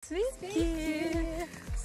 Sveiki!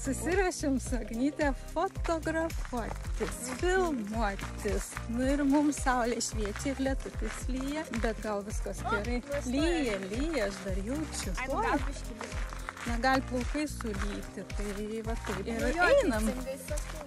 Susirašėm su Agnyte fotografuotis, filmuotis. Nu ir mums saulė šviečia ir lietutis lyja, bet gal viskas gerai. Lyja, aš dar jaučiu. Negali plaukai sulyti, tai va taip. Ir einam.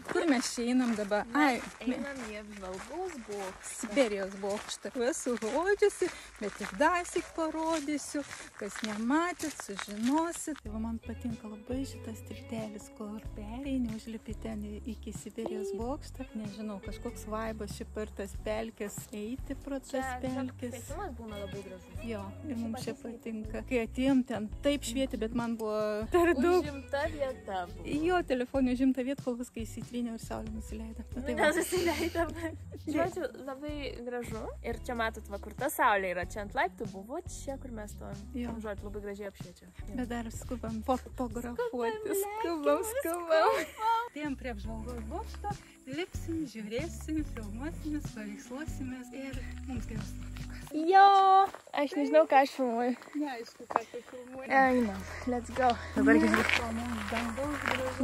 Kur mes čia einam dabar? Einam į apžvalgos bokštą. Siberijos bokštą. Esu rodžiusi, bet ir dasik parodysiu. Kas nematėt, sužinosit. Tai man patinka labai šitas tiltelis, kur pereini, užlipi ten iki Siberijos bokštą. Nežinau, kažkoks vaibas šį per tas pelkės eiti pro tas pelkės. Kvietimas būna labai gražus. Jo, ir mums čia patinka. Kai atėjom ten taip švieti, bet man buvo per daug. Užimta vieta buvo. Jo, telefonė užimta vieta, kol viską įsitrynė ir saulė nusileido. Nesusileidom. Žodžiu, labai gražu. Ir čia matot, va, kur ta saulė yra. Čia ant laiptų buvo, čia kur mes to. Žodžiu, labai gražiai apšviečia. Bet dar skubam fotografuoti. Skubam. Tiem prie apžvalgos bokšto. Lipsim, žiūrėsim, filmuosimės, paveiksluosimės ir mums geras nuotraukas. Jo, aš nežinau, ką aš filmuoju. Neaišku, ką tai filmuoju. Einam, let's go. Dabar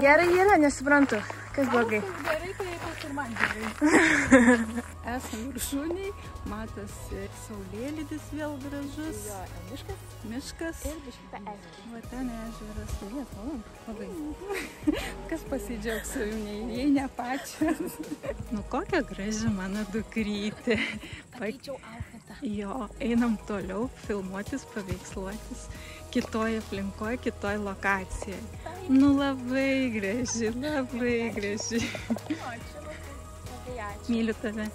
gerai yra, nesuprantu. Kas blogai? Gerai, tai pas ir man gerai. Esam viršūniai, matosi saulėlydis vėl gražus. Jo, miškas. Miškas. Ir biškita ežeras. Va ten ežeras. Labai. Kas pasidžiaugs savimi, jei ne pačias. Nu, kokia graži mano dukrytė. Pakeičiau outfitą. Jo, einam toliau filmuotis, paveiksluotis. Kitoj aplinkoje, kitoj lokacijai. Nu, labai graži, labai graži. Myliu tave.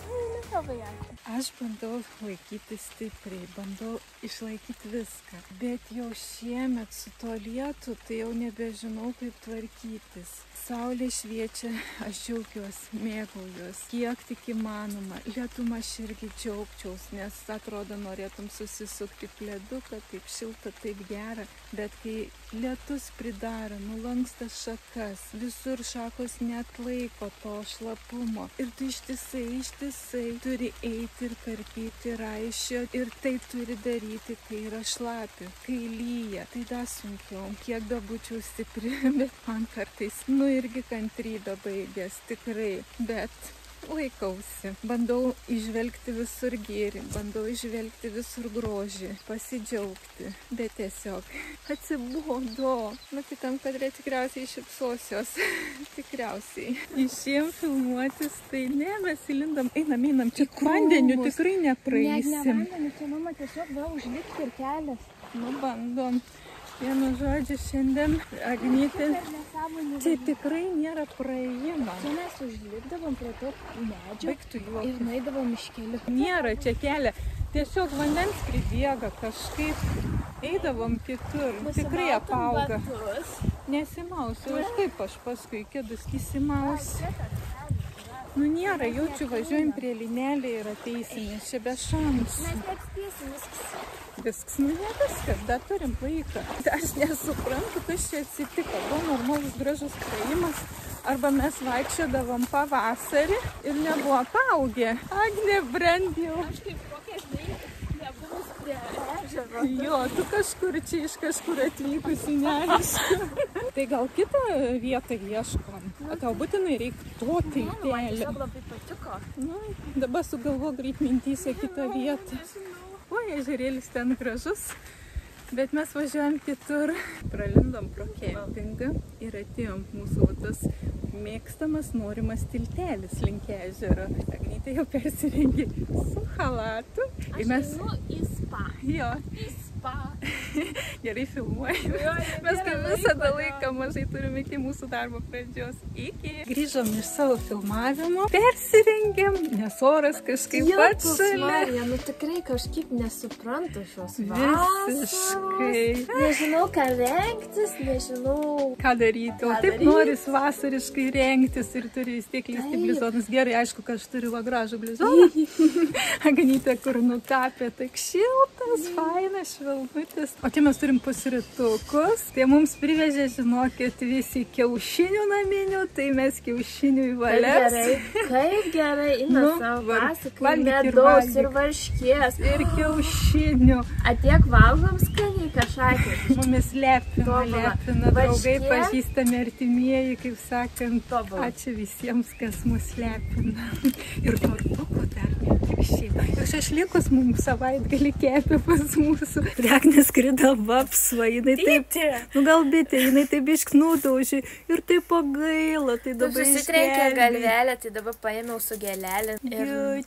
Labai ačiū. Aš bandau laikyti stipriai, bandau išlaikyti viską. Bet jau šiemet su to lietu, tai jau nebežinau, kaip tvarkytis. Saulė šviečia, aš džiaugiuosi, mėgaujuos, kiek tik įmanoma. Lietum aš irgi džiaugčiaus, nes atrodo norėtum susisukti pleduką, taip šilta, taip gera. Bet kai lietus pridaro, nulanksta šakas, visur šakos neatlaiko to šlapumo. Ir tu ištisai turi eiti ir karpyti, raišioti. Ir tai turi daryti, kai yra šlapi, kai lyja. Tai dar sunkiau, kiek bebūčiau stipri, bet man kartais, irgi kantrybė baigės, tikrai, bet laikausi. Bandau įžvelgti visur gėrį, bandau įžvelgti visur grožį, pasidžiaugti, bet tiesiog atsibodo. Nu, kitam kadre tikriausiai šypsosios, tikriausiai. Išėjom filmuotis, tai ne, mes įlindam, einam, čia vandeniu tikrai nepraeisim. Ne vandeniu, čia mama tiesiog vėl užlipti ir kelias. Nu, bandom. Vienu žodžiu, šiandien Agnytė, čia tikrai nėra praėjimo. Čia mes užlipdavom prie to medžio. Baigtų juokus. Ir nueidavom iš kelių. Nėra čia kelio. Tiesiog vandens pribėga kažkaip. Eidavom kitur. Tikrai apauga. Nesimausiu. Aš kaip aš paskui kėdus įsimausiu. Nu nėra, jaučiu, važiuojam prie linelį ir ateisim. Čia be šansų. Mes neatspėsim viskas. Viskas, nu ne viskas, dar turim laiką. Aš nesuprantu, kas čia atsitiko. Buvo normalus gražus praėjimas. Arba mes vaikščiodavom pavasarį ir nebuvo apaugę. Agnė brandėl. Aš kaip kokia žinai, nebuvus prie ežero. Jo, tu kažkur čia iš kažkur atvykusi, neaišku. Tai gal kitą vietą ieškom? Gal būtinai reikia to tiltelio? Man tiesiog labai patiko. Nu, dabar sugalvo greit mintyse kitą vietą. O, ežerėlis ten gražus, bet mes važiuojam kitur. Pralindom pro kempingą ir atėjom mūsų tas mėgstamas, norimas tiltelis link ežero. Agnytė jau persirengė su chalatu. Aš einu į spa. Jo. Į spa. Gerai filmuojame. Mes kaip visada laiką mažai turime iki mūsų darbo pradžios. Iki. Grįžom iš savo filmavimo, persirengėm, nes oras kažkaip atšalė. Marija, nu tikrai kažkaip nesuprantu šios vasaros. Visiškai. Nežinau, ką rengtis, nežinau ką daryti. O taip noris vasariškai rengtis ir turi vis tiek lysti blizonas. Gerai, aišku, kad aš turiu va gražų blizoną. Agnytė kur nutapė, tak šiltas, fainas, šviltas. šalmutis. O čia mes turim pusrytukus. Tai mums privežė, žinokit, visi kiaušinių naminių, tai mes kiaušinių į valias. Kaip gerai, Ina savo pasakai, medaus ir varškės. Ir kiaušinių. Atiek valgom skaniai kažkokį. Mumis lepina draugai, pažįstami, artimieji, kaip sakant. Ačiū visiems, kas mus lepina. Ir tortukų dar netikščiai. Ir šašlykus mums savaitgalį kepė pas mūsų. Regnė skrido vapsva, jinai taip, gal bitė, jinai taip išknūdaužė ir taip pagaila, tai dabar susitrenkė galvelę, tai dabar paėmiau su gelelė. Ir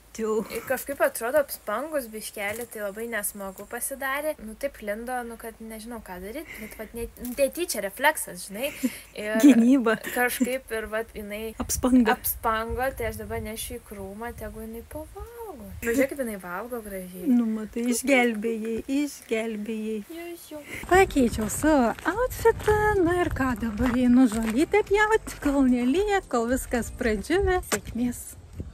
kažkaip atrodo apspangus biškelį, tai labai nesmagu pasidarė. Taip lindo, kad nežinau ką daryti, bet tai tyčia refleksas, žinai. Gynyba. Kažkaip ir jinai apspango, tai aš dabar nešiu į krūmą, tegu jinai pavalgo. Žiūrėk, kaip jinai valgo gražiai. Matai, išgelbėjai. Pakeičiau savo outfitą, ir ką dabar einu žolytę pjauti, kol nelyja, kol viskas pradžiuvė. Sėkmės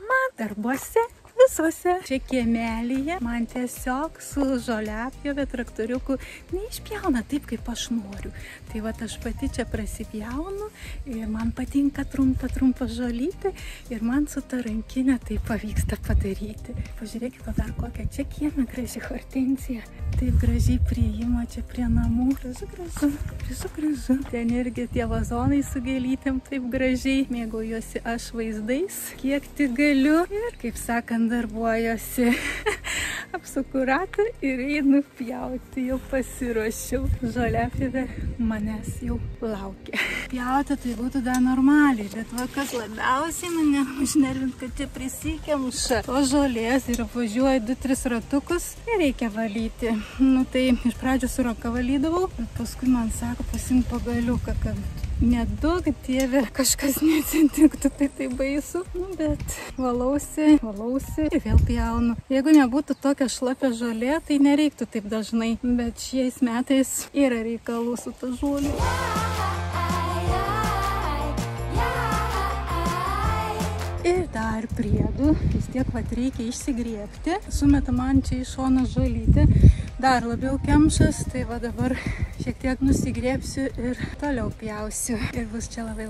man darbuose. Visuose. Čia kiemelyje man tiesiog su žoliapjove traktoriuku neišpjauna taip, kaip aš noriu. Tai aš pati čia prasipjaunu ir man patinka trumpa žolytė ir man su ta rankinė tai pavyksta padaryti. Pažiūrėkit, dar kokia čia kieme graži hortenzija. Taip gražiai priėjimo čia prie namų. Gražu. Ten irgi tie vazonai su gėlytėm taip gražiai. Mėgaujuosi aš vaizdais, kiek tik galiu. Ir kaip sakant, darbuojuosi. Apsuku ratą ir einu pjauti. Jau pasiruošiau. Žoliapjovė manęs jau laukia. Pjauti tai būtų dar normaliai, bet kas labiausiai mane užnervint, kad čia prisikemša to žolės ir apvažiuoju 2-3 ratukus ir reikia valyti. Tai iš pradžių su ranka valydavau, bet paskui man sako, pasimk pagaliuką, kad nedaug dieve kažkas neatsitiktų, tai baisu. Bet valausi ir vėl pjaunu. Jeigu nebūtų tokia šlapia žolė, tai nereiktų taip dažnai. Bet šiais metais yra reikalų su ta žolė. Ir dar priedų, vis tiek reikia išsigriebti. Sumeta man čia į šoną žolytę, dar labiau kemšas, tai dabar šiek tiek nusigriebsiu ir toliau pjausiu. Ir bus čia labai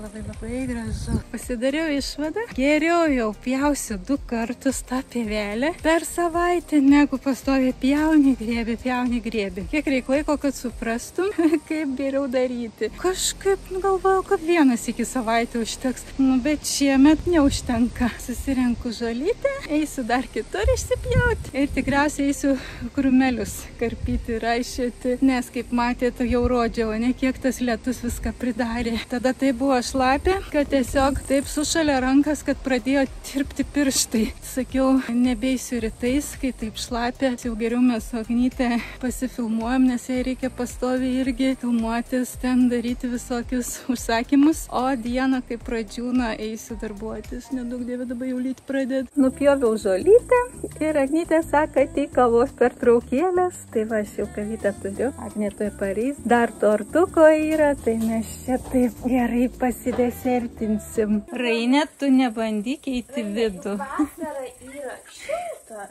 gražu. Pasidariau išvadą, geriau jau pjausiu 2 kartus tą pievelę per savaitę, negu pastoviai pjauni, griebi. Kiek reikia laiko, kad suprastum, kaip geriau daryti. Kažkaip galvojau, kad 1 iki savaitę užteks, bet šiemet neužtenka. Susirenku žolytę, eisiu dar kitur išsipjauti ir tikriausiai eisiu krūmelius karpyti, raišioti, nes kaip matėte, jau rodžiau, kiek tas lietus viską pridarė. Tada tai buvo šlapė, kad tiesiog taip sušalė rankas, kad pradėjo tirpti pirštai. Sakiau, nebeisiu rytais, kai taip šlapė, jau geriau mes su Agnyte pasifilmuojam, nes jai reikia pastoviai irgi filmuotis, ten daryti visokius užsakymus, o dieną, kai pradžiūna, eisiu darbuotis. Nedaug dievė, dabar jau lyti pradėt. Nupjoviau žolytę ir Agnytė sako, ateik kavos pertraukėlės. Tai aš jau kavytę turiu. Agnė parys. Dar tortuko yra, tai mes čia taip gerai pasidesertinsim. Rainė, tu nebandyk eiti vidų. Vasara yra šilta.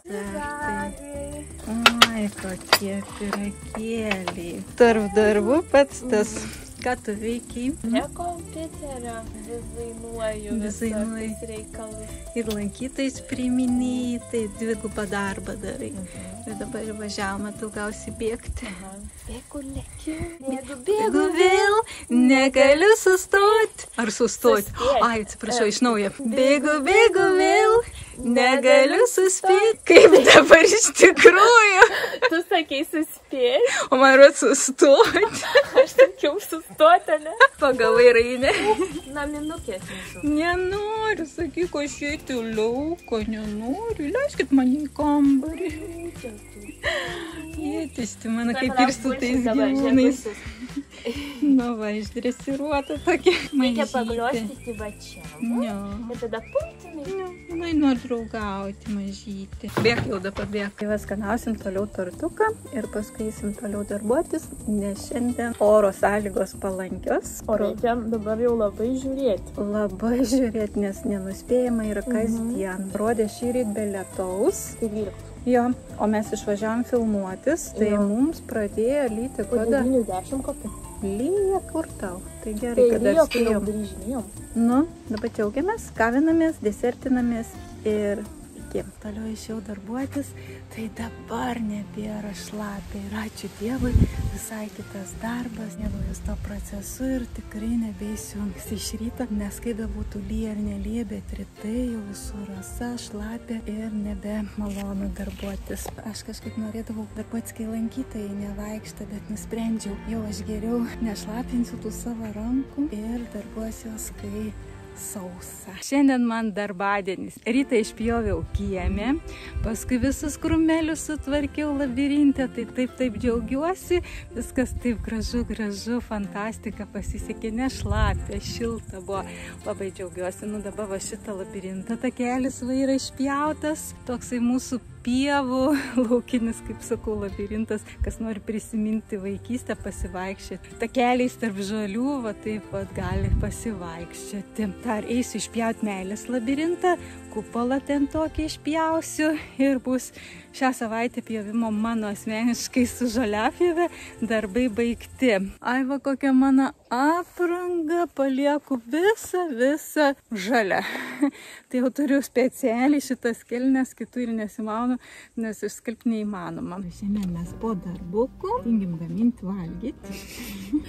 Ai, kokie piragėliai. Tarp darbų pats tas. Ką tu veikiai? Prie kompiuterio dizainuoju visokius reikalus. Ir lankytojus priiminėjai, tai 2 darbą darai. Ir dabar važiavom, tu gausi bėgti. Bėgu lėkiu. Bėgu vėl, negaliu sustoti. Ar sustoti? Ai, atsiprašau, iš naujo. Bėgu vėl, negaliu suspėti. Kaip dabar iš tikrųjų? Tu sakei suspėti. O man yra sustoti. Aš sakiau sustoti, ne? Pagavai Rainę. Naminukės nesu. Nenoriu, sakyk, aš eiti lauko, nenoriu. Leiskit mane į kambarį. Jėtisti mane kaip ir su tais gyvūnais. Va, išdresiruota tokia. Reikia paglostyti va čia. Ne. Ir tada pultinai. Ne, noriu draugauti mažyti. Bėk jau, dabar bėk. Tai skanausim toliau tortuką ir paskui eisim toliau darbuotis, nes šiandien oro sąlygos palankios. O reikia dabar jau labai žiūrėti. Labai žiūrėti, nes nenuspėjama yra kasdien. Rodė šįryt be lietaus. Jo, o mes išvažiavom filmuotis, tai mums pradėjo lyti kada? 9-10 kokią. Lyja kur tau. Tai gerai, kad atspėjom. Nu, dabar džiaugiamės, kavinamės, desertinamės ir iki. Toliau išėjau darbuotis, tai dabar nebėra šlapia ir ačiū Dievui, visai kitas darbas, nebuvęs to procesu ir tikrai nebeisiu iš ryto, nes kaip bebūtų lyja ir nelyja, bet rytai jau visur rasa, šlapia ir nebe malonu darbuotis. Aš kažkaip norėdavau darbuotis, kai lankytojai nevaikšta, bet nusprendžiau, jau aš geriau nešlapinsiu tų savo rankų ir darbuosiuos, kai sausa. Šiandien man darbadienis. Rytą išpjoviau kieme, paskui visus krūmelius sutvarkiau labirinte, tai taip džiaugiuosi. Viskas taip gražu, fantastika, pasisekė, nešlapia, šilta buvo. Labai džiaugiuosi. Nu dabar va šitą labirintą takelis va yra išpjautas. Toksai mūsų pievų, laukinis, kaip sakau, labirintas, kas nori prisiminti vaikystę, pasivaikščioti. Takeliais tarp žolių, va taip pat gali pasivaikščioti. Dar eisiu išpjauti meilės labirintą, kupolą ten tokį išpjausiu ir bus šią savaitę pjovimo mano asmeniškai su žoliapjove darbai baigti. Ai va kokia mano apranga, palieku visą žalią. Tai jau turiu specialiai šitas kelnes, kitų ir nesimaunu, nes išskalbti neįmanoma. Šiandien mes po darbukų tingim gaminti valgyti.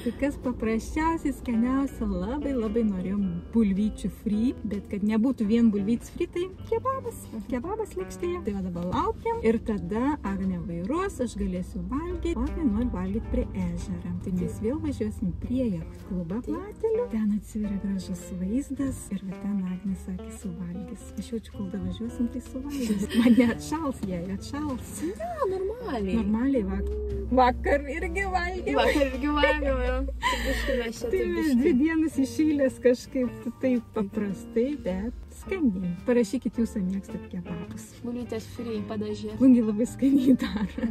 Tai kas paprasčiausiai skaniausia, labai norėjom bulvyčių fry, bet kad nebūtų vien bulvytis fry, tai kebabas lėkštėje. Tai va dabar laukiam ir tada Agnė vairuos, aš galėsiu valgyti, o Agnė nori valgyti prie ežero. Tai mes vėl važiuosim prie klubą platelių. Ten atsiveria gražus vaizdas ir va ten Agnė sakė suvalgys. Aš jaučiu, kol davažiuosim, tai suvalgys. Man neatšals, jei atšals. Ne, normaliai. Normaliai vakar irgi valgėm. Tai mes 2 dienas iš eilės kažkaip taip paprastai, bet skaniai. Parašykit, jūs mėgstat kebabus. Bulvytės fry padažė. Bungi labai skaniai daro.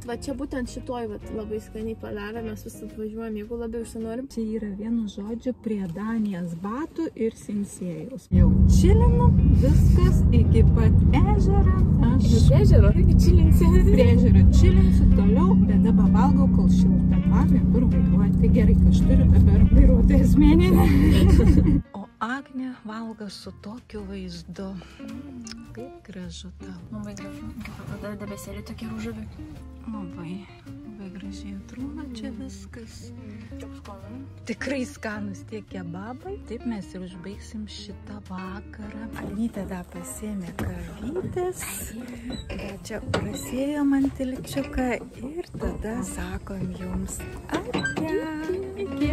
Va čia būtent šitoj labai skaniai padaro, mes vis atvažiuojam, jeigu labiau išsinorim. Čia yra vienu žodžiu prie Danijos batų ir Sinsėjaus. Jau čilinu, viskas iki pat ežero. Aš prie ežero čilinsiu. Prie ežero čilinsiu toliau, bet dabar valgau, kol šilta. Agnė tur vairuoja. Tai gerai, kad aš turiu dabar vairuotoją asmeninę. O Agnė valgo su tokiu vaizdu. Kaip gražu tau. Labai gražu. Tada debesėlį tokie rūžavi. Labai gražiai atrodo čia viskas. Kaip skanu. Tikrai skanus tie kebabai. Taip mes ir užbaigsim šitą vakarą. Alytė dar pasėmė kavytės. Bet čia prasėjo man tilčiuką ir tada sakom jums atia. Iki.